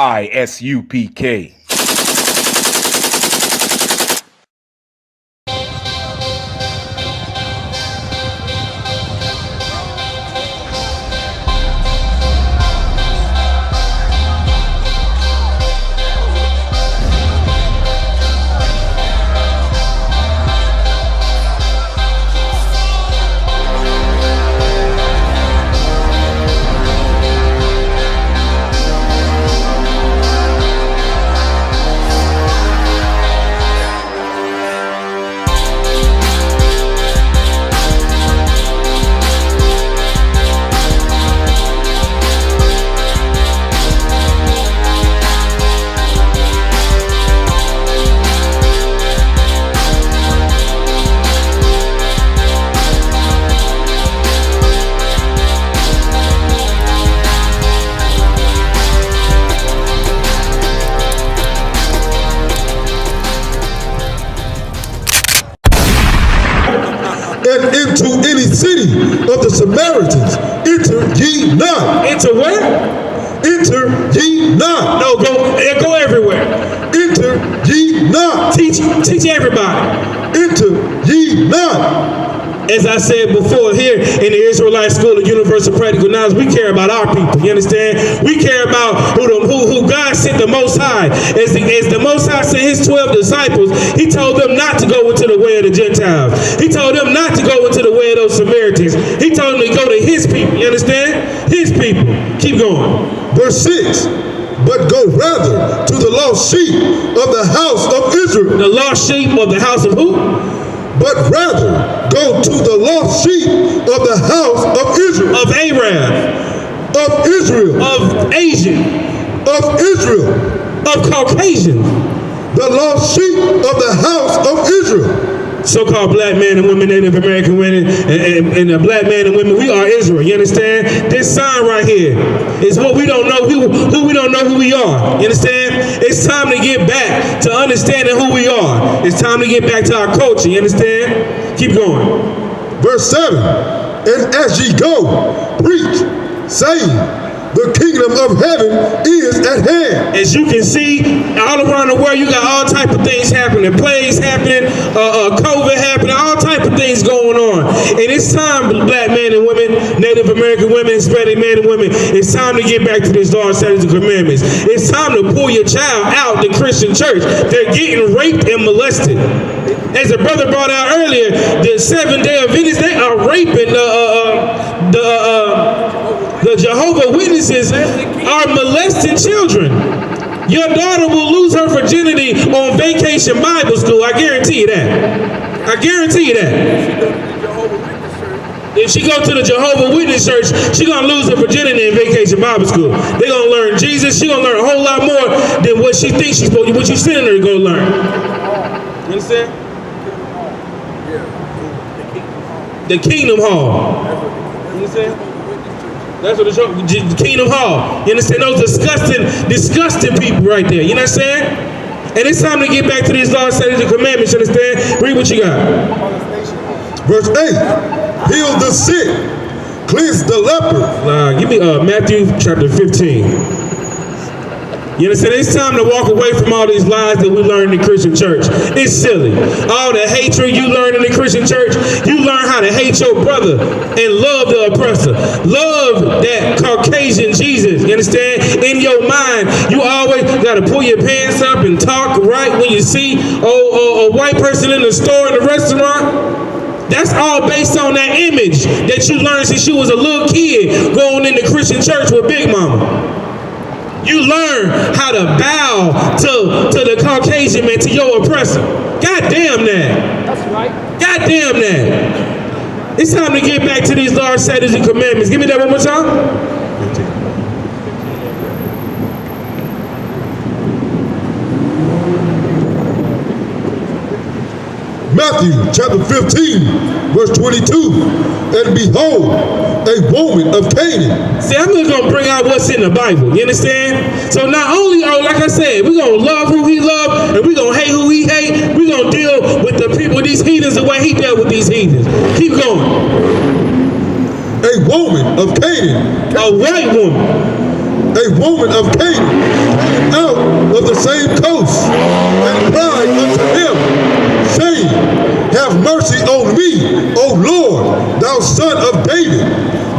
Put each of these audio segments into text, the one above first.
ISUPK. And into any city of the Samaritans, enter ye not. Enter where? Enter ye not. No, go everywhere. Enter ye not. Teach everybody. Enter ye not. As I said before, here in the Israelite School of Universal Practical Knowledge, we care about our people. You understand? We care about who God sent the Most High. As the Most High sent His 12 disciples, He told them not to go into the way of the Gentiles. He told them not to go into the way of those Samaritans. He told them to go to His people. You understand? His people. Keep going. Verse 6. But go rather to the lost sheep of the house of Israel. The lost sheep of the house of who? But rather go to the lost sheep of the house of Israel. Of Arab. Of Israel. Of Asian. Of Israel. Of Caucasian. The lost sheep of the house of Israel. So-called black men and women, Native American women, and the black men and women, we are Israel. You understand? This sign right here is what we don't know, who we don't know who we are. You understand? It's time to get back to understanding who we are. It's time to get back to our culture. You understand? Keep going. Verse 7. And as ye go, preach, saying, the kingdom of heaven is at hand. As you can see, all around the world, you got all type of things happening. Plagues happening, COVID happening, all type of things going on. And it's time, black men and women, Native American women, Hispanic men and women, it's time to get back to this law, statutes, and commandments. It's time to pull your child out the Christian church. They're getting raped and molested. As a brother brought out earlier, the Seventh-day Adventists, they are raping the Jehovah's Witnesses are molesting children. Your daughter will lose her virginity on Vacation Bible School. I guarantee you that. I guarantee you that. If she go to the Jehovah's Witness church, she gonna lose her virginity in Vacation Bible School. They gonna learn Jesus. She gonna learn a whole lot more than what she thinks she's supposed to. What you sending her to go learn? You understand? The Kingdom Hall. You understand? That's what the Kingdom Hall. You understand? Those disgusting people right there. You know what I'm saying? And it's time to get back to these laws, statutes, and commandments. You understand? Read what you got. Verse 8. Heal the sick. Cleanse the leper. Give me Matthew chapter 15. You understand? It's time to walk away from all these lies that we learn in the Christian church. It's silly. All the hatred you learn in the Christian church, you learn how to hate your brother and love the oppressor. Love that Caucasian Jesus. You understand? In your mind, you always got to pull your pants up and talk right when you see a white person in the store, in the restaurant. That's all based on that image that you learned since you was a little kid going in the Christian church with Big Mama. You learn how to bow to the Caucasian man, to your oppressor. God damn that. That's right. God damn that. It's time to get back to these laws, statutes, and commandments. Give me that one more time. Matthew chapter 15, verse 22. And behold, a woman of Canaan. See, I'm just going to bring out what's in the Bible. You understand? So not only, like I said, we're going to love who he loved, and we're going to hate who he hate. We're going to deal with the people, these heathens, the way he dealt with these heathens. Keep going. A woman of Canaan. A white woman. a woman of Canaan, came out of the same coast, and cried unto him, saying, Have mercy on me, O Lord, thou son of David.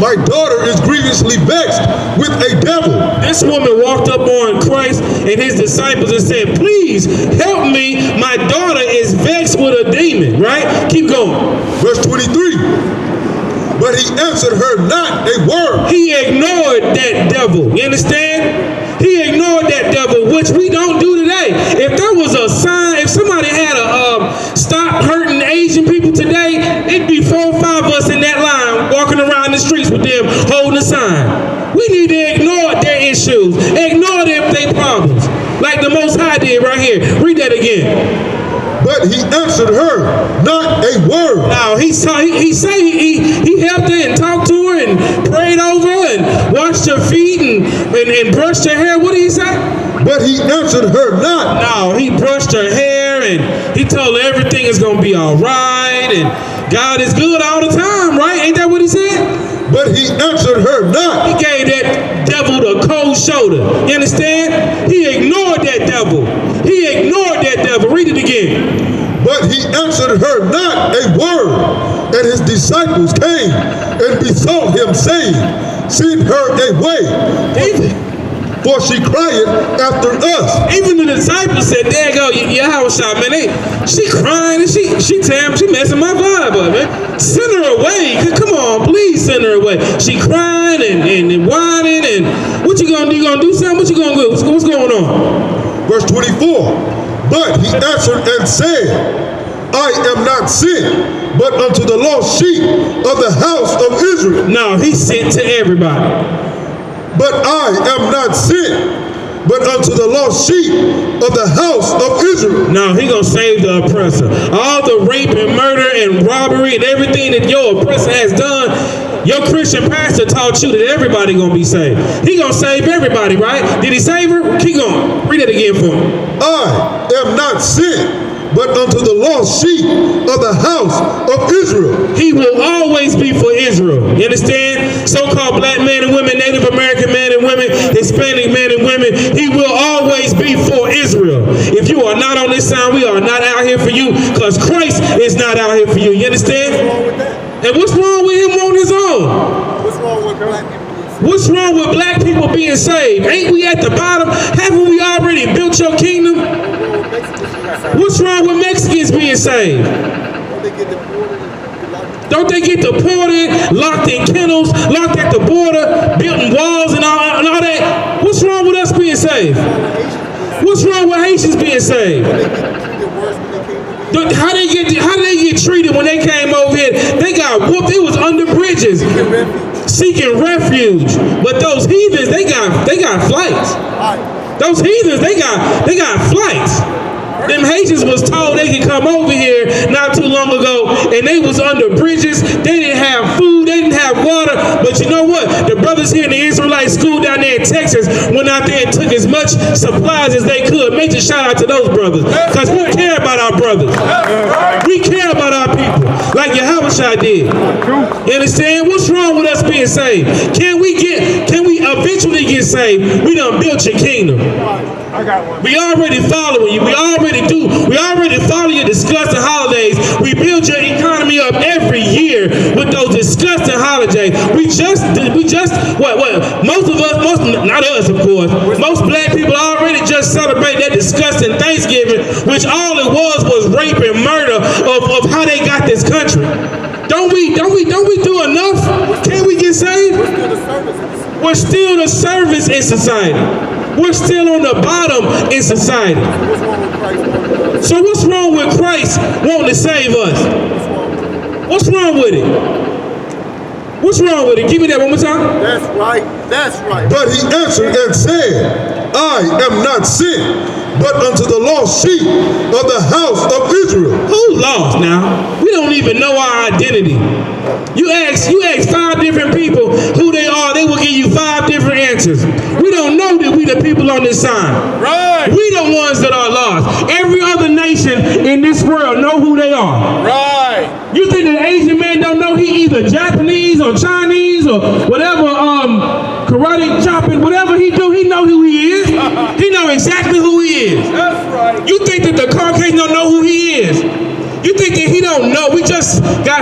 My daughter is grievously vexed with a devil. This woman walked up on Christ and his disciples and said, Please help me. My daughter is vexed with a demon, right? Keep going. Verse 23. But he answered her not a word. He ignored that devil. You understand? He ignored that devil, which we don't do today. If there was a sign, if somebody had a stop hurting Asian people today, it'd be 4 or 5 of us in that line walking around the streets with them holding a sign. We need to ignore their issues, ignore their problems, like the Most High did right here. Read that again. But he answered her not a word. Now he helped her and talked to her and prayed over her and washed her feet and brushed her hair. What did he say? But he answered her not. No, he brushed her hair and he told her everything is gonna be all right and God is good all the time, right? Ain't that what he said? But he answered her not. He gave that devil the cold shoulder. You understand? He ignored that devil. He ignored that devil. Read it again. But he answered her not a word. And his disciples came and besought him, saying, Send her away, for she crieth after us. Even the disciples said, there you go, your house shot, man. She crying and she messing my vibe up, man. Send her away. Come on, please send her away. She crying and whining and what you gonna do? You gonna do something? What you gonna do? What's going on? Verse 24. But he answered and said, I am not sent, but unto the lost sheep of the house of Israel. No, he sent to everybody. But I am not sent, but unto the lost sheep of the house of Israel. No, he gonna save the oppressor. All the rape and murder and robbery and everything that your oppressor has done, your Christian pastor taught you that everybody gonna be saved. He gonna save everybody, right? Did he save her? Keep going. Read it again for me. I am not sent, but unto the lost sheep of the house of Israel. He will always be for Israel. You understand? So-called black men and women, Native American men and women, Hispanic men and women, he will always be for Israel. If you are not on this side, we are not out here for you, because Christ is not out here for you. You understand? What's wrong with that? And what's wrong with him on his own? What's wrong with black people? What's wrong with black people being saved? Ain't we at the bottom? Haven't we already built your kingdom? What's wrong with Mexicans being saved? Don't they get deported, locked in kennels, locked at the border, building walls and all that? What's wrong with us being saved? What's wrong with Haitians being saved? How did they get treated when they came over here? They got whooped. It was under bridges, seeking refuge. But those heathens, they got flights. Those heathens, they got flights. Them Haitians was told they could come over here not too long ago, and they was under bridges. They didn't have food, they didn't have water. But you know what? The brothers here in the Israelite school down there in Texas went out there and took as much supplies as they could. Major shout out to those brothers, because we care about our brothers. We care about our people, like Yahushua did. You understand? What's wrong with us being saved? Can we eventually get saved? We done built your kingdom. I got one. We already following you. We already follow your disgusting holidays. We build your economy up every year with those disgusting holidays. We just what? Most of us, not us of course, most black people already just celebrate that disgusting Thanksgiving, which all it was rape and murder of how they got this country. Don't we do enough? Can we get saved? We're still the service in society. We're still on the bottom in society. So what's wrong with Christ wanting to save us? What's wrong with it? What's wrong with it? Give me that one more time. That's right. That's right. But he answered and said, I am not sent, but unto the lost sheep of the house of Israel. Who lost now? We don't even know our identity. You ask 5 different people who they are, they will give you 5 different answers. We don't know that we the people on this side. Right. We the ones that are lost. Every other nation in this world know who they are. Right. You think that Asian man don't know he either Japanese or Chinese or whatever karate chopping, whatever he do,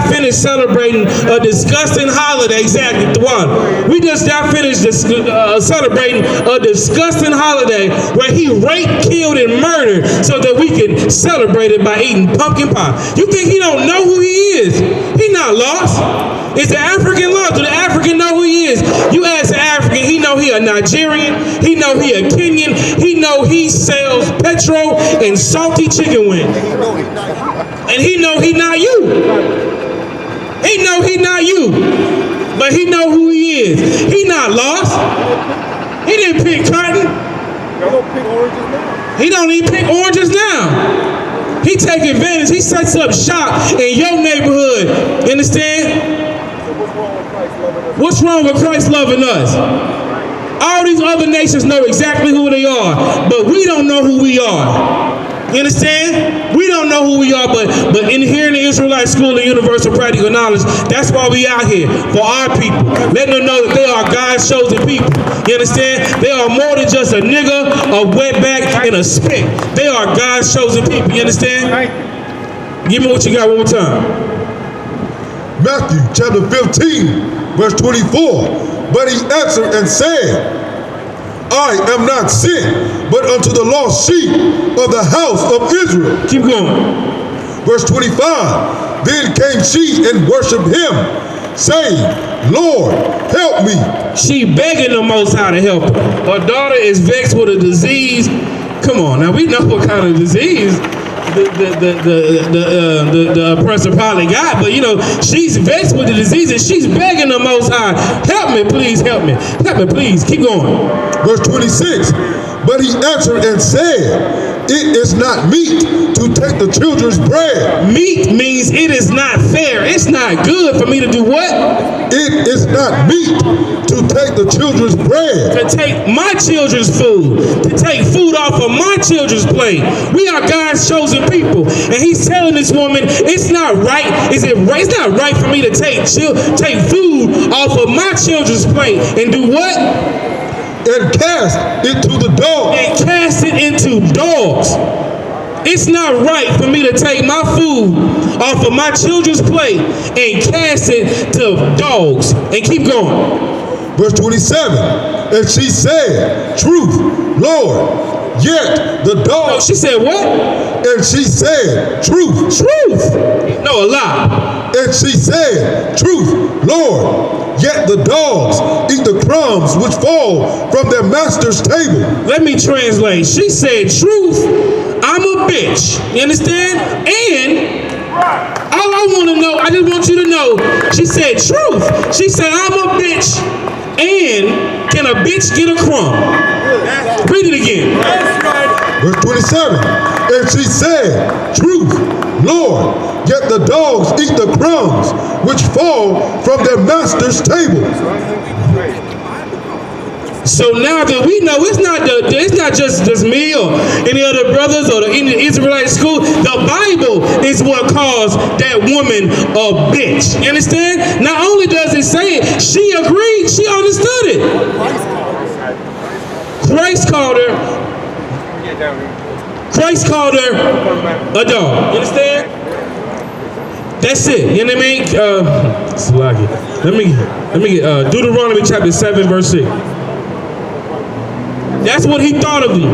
got finished celebrating a disgusting holiday. Exactly, the one. We just got finished celebrating a disgusting holiday where he raped, killed, and murdered so that we can celebrate it by eating pumpkin pie. You think he don't know who he is? He not lost. Is the African lost? Do the African know who he is? You ask the African, he know he a Nigerian, he know he a Kenyan, he know he sells petrol and salty chicken wings. And he know he not you. He know he not you. But he know who he is. He not lost. He didn't pick cotton. He don't even pick oranges now. He take advantage. He sets up shop in your neighborhood. You understand? What's wrong with Christ loving us? All these other nations know exactly who they are, but we don't know who we are. You understand? We don't know who we are, but in here in the Israelite School of Universal Practical Knowledge, that's why we out here, for our people. Letting them know that they are God's chosen people. You understand? They are more than just a nigga, a wetback, and a spick. They are God's chosen people. You understand? Give me what you got one more time. Matthew chapter 15, verse 24. But he answered and said, I am not sent, but unto the lost sheep of the house of Israel. Keep going. Verse 25. Then came she and worshipped him, saying, Lord, help me. She begging the Most High to help her. Her daughter is vexed with a disease. Come on, now we know what kind of disease the oppressor probably got, but you know, she's vexed with the disease and she's begging the Most High, help me, please, help me, please. Keep going. Verse 26. But he answered and said, it is not meet to take the children's bread. Meat means it is not fair. It's not good for me to do what? It is not meet to take the children's bread. To take my children's food. To take food off of my children's plate. We are God's chosen people. And he's telling this woman, it's not right. Is it right? It's not right for me to take food off of my children's plate and do what? And cast it to the dogs. And cast it into dogs. It's not right for me to take my food off of my children's plate and cast it to dogs. And keep going. Verse 27. And she said, truth, Lord. Yet the dogs. No, she said what? And she said, truth. Truth. No, a lie. And she said, truth, Lord. Yet the dogs eat the crumbs which fall from their master's table. Let me translate. She said, truth, I'm a bitch. You understand? And all I want to know, I just want you to know, she said truth. She said, I'm a bitch. And can a bitch get a crumb? Read it again. Verse 27. And she said, truth, Lord, yet the dogs eat the crumbs which fall from their master's table. So now that we know it's not just me or any other brothers or the Israelite school, the Bible is what calls that woman a bitch. You understand? Not only does it say it, she agreed, she understood it. Christ called her a dog. You understand? That's it. You know what I mean? Let me get Deuteronomy chapter 7, verse 6. That's what he thought of you.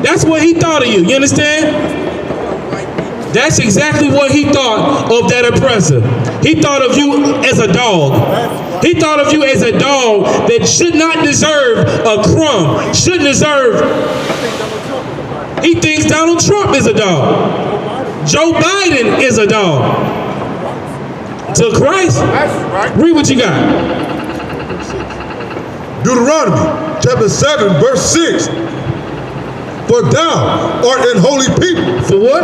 That's what he thought of you. You understand? That's exactly what he thought of that oppressor. He thought of you as a dog. He thought of you as a dog that should not deserve a crumb, shouldn't deserve. He thinks Donald Trump is a dog. Joe Biden is a dog. To Christ. Read what you got. Deuteronomy chapter 7, verse 6. For thou art an holy people. For what?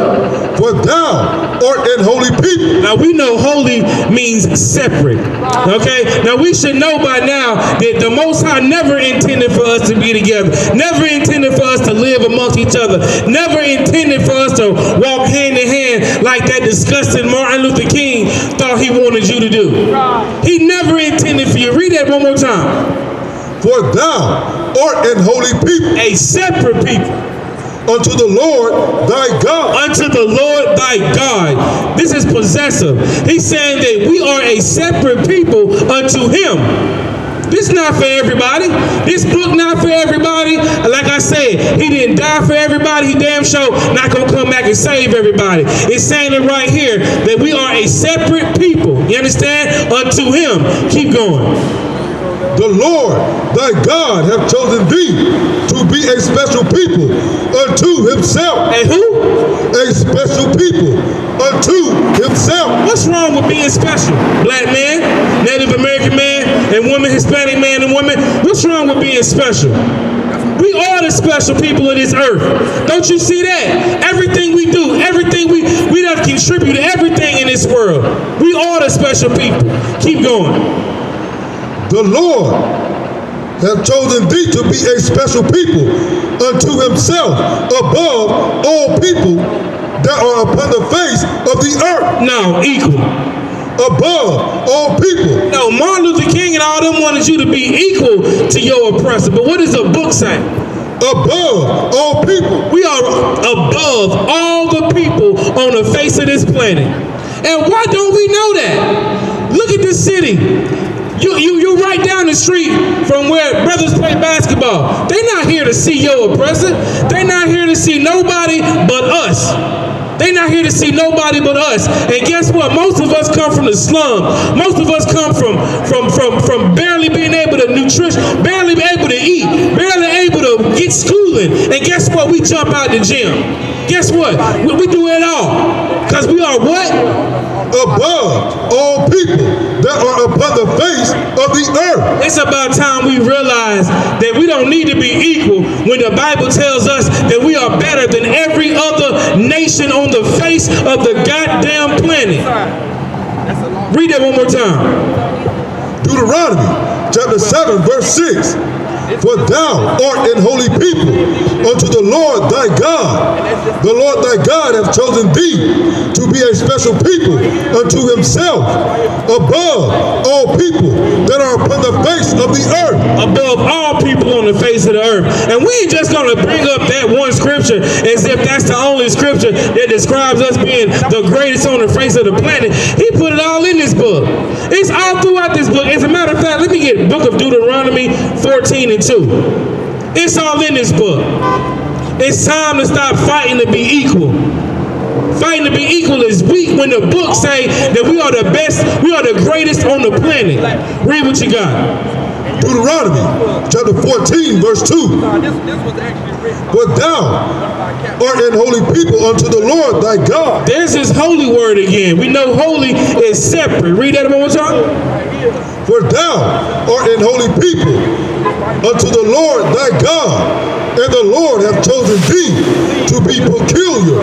For thou art an holy people. Now we know holy means separate. Okay? Now we should know by now that the Most High never intended for us to be together. Never intended for us to live amongst each other. Never intended for us to walk hand in hand like that disgusting Martin Luther King thought he wanted you to do. He never intended for you. Read that one more time. For thou art an holy people. A separate people. unto the Lord thy God. Unto the Lord thy God. This is possessive. He's saying that we are a separate people unto him. This not for everybody. This book not for everybody. Like I said, he didn't die for everybody. He damn sure not going to come back and save everybody. It's saying it right here that we are a separate people. You understand? Unto him. Keep going. The Lord thy God hath chosen thee to be a special people unto himself. And who? A special people unto himself. What's wrong with being special? Black man, Native American man and woman, Hispanic man and woman. What's wrong with being special? We are the special people of this earth. Don't you see that? Everything we do, everything we have contributed to everything in this world. We are the special people. Keep going. The Lord hath chosen thee to be a special people unto himself above all people that are upon the face of the earth. No, equal. Above all people. No, Martin Luther King and all them wanted you to be equal to your oppressor. But what does the book say? Above all people. We are above all the people on the face of this planet. And why don't we know that? Look at this city. You're right down the street from where brothers play basketball. They're not here to see your oppressor. They're not here to see nobody but us. They're not here to see nobody but us. And guess what? Most of us come from the slum. Most of us come from barely being able to nutrition, barely able to eat, barely able to get schooling. And guess what? We jump out the gym. Guess what? We do it all. Because we are what? Above all people that are upon the face of the earth. It's about time we realize that we don't need to be equal when the Bible tells us that we are better than every other nation on the face of the goddamn planet. Read that one more time. Deuteronomy chapter 7 verse 6. For thou art an holy people unto the Lord thy God. The Lord thy God hath chosen thee to be a special people unto himself above all people that are upon the face of the earth. Above all people on the face of the earth. And we ain't just going to bring up that one scripture as if that's the only scripture that describes us being the greatest on the face of the planet. He put it all in this book. It's all throughout this book. As a matter of fact, let me get book of Deuteronomy 14 and 2. It's all in this book. It's time to stop fighting to be equal. Fighting to be equal is weak when the book say that we are the best, we are the greatest on the planet. Read what you got. Deuteronomy chapter 14 verse 2. But thou art an holy people unto the Lord thy God. There's his holy word again. We know holy is separate. Read that one more time. For thou art an holy people unto the Lord thy God, and the Lord hath chosen thee to be peculiar.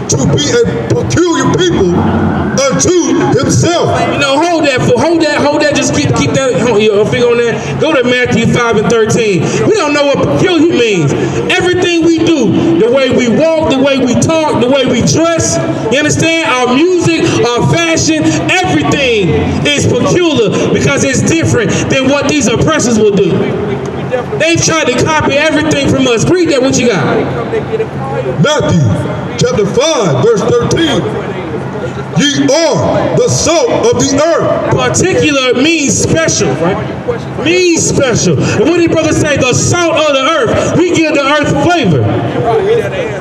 To be a peculiar people unto himself. You know, hold that. Just keep that your finger on that. Go to Matthew 5 and 13. We don't know what peculiar means. Everything we do, the way we walk, the way we talk, the way we dress, you understand? Our music, our fashion, everything is peculiar because it's different than what these oppressors will do. They've tried to copy everything from us. Read that, what you got? Matthew chapter 5 verse 13. Ye are the salt of the earth. Particular means special, right? Means special. And what did brother say? The salt of the earth. We give the earth flavor.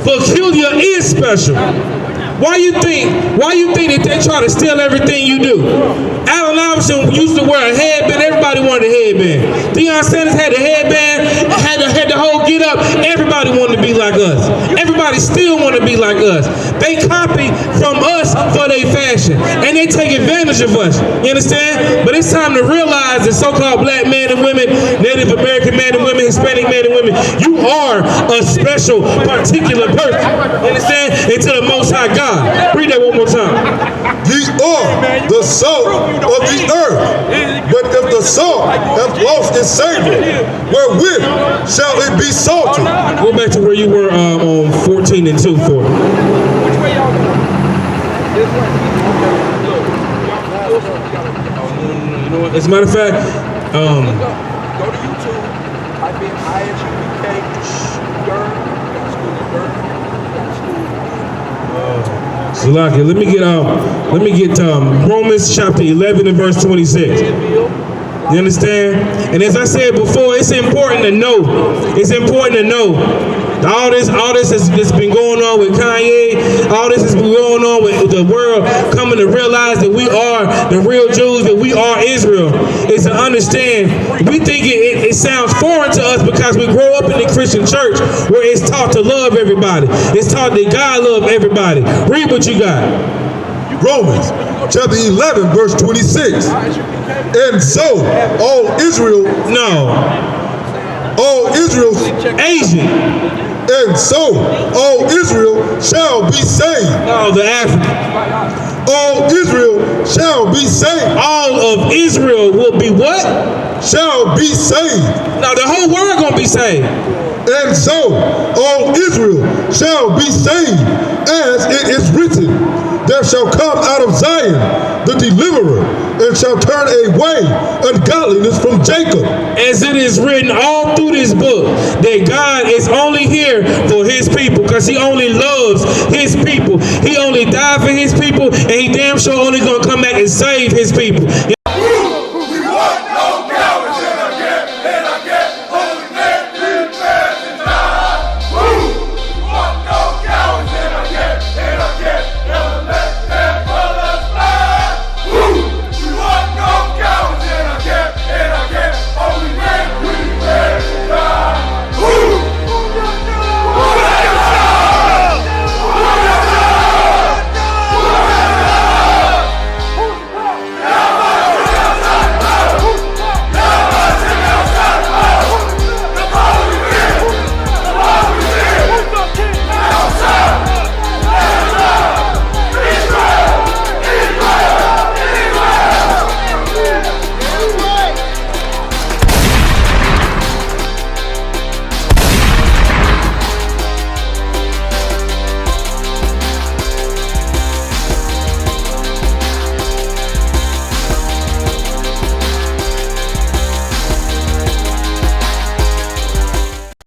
Peculiar is special. Why you think that they try to steal everything you do? Allen Iverson used to wear a headband. Everybody wanted a headband. Deion Sanders had a headband, had the whole get up. Everybody wanted to be like us. Everybody still want to be like us. They copy from us for their fashion, and they take advantage of us. You understand? But it's time to realize that so-called black men and women, Native American men and women, Hispanic men and women, you are a special, particular person. You understand? And to the Most High God. Read that one more time. Ye are the salt of the earth. But if the salt hath lost its savor, wherewith shall it be salted? Go back to where you were on 14 and 2 for it. As a matter of fact, go to YouTube, type in ISUPK, Salaki, let me get Romans chapter 11 and verse 26. You understand? And as I said before, it's important to know. It's important to know. All this has been going on with Kanye. All this has been going on with the world coming to realize that we are the real Jews, that we are Israel. Is to understand. We think it sounds foreign to us because we grow up in the Christian church where it's taught to love everybody. It's taught that God loves everybody. Read what you got. Romans chapter 11, verse 26. And so, all Israel, Asian. and so, all Israel shall be saved. Oh, the African. All Israel shall be saved. All of Israel will be what? Shall be saved. Now, the whole world gonna be saved. And so, all Israel shall be saved, as it is written, there shall come out of Zion the deliverer, and shall turn away ungodliness from Jacob. As it is written all through this book, that God is only here for his people, because he only loves his people. He only died for his people, and he damn sure only gonna come back and save his people.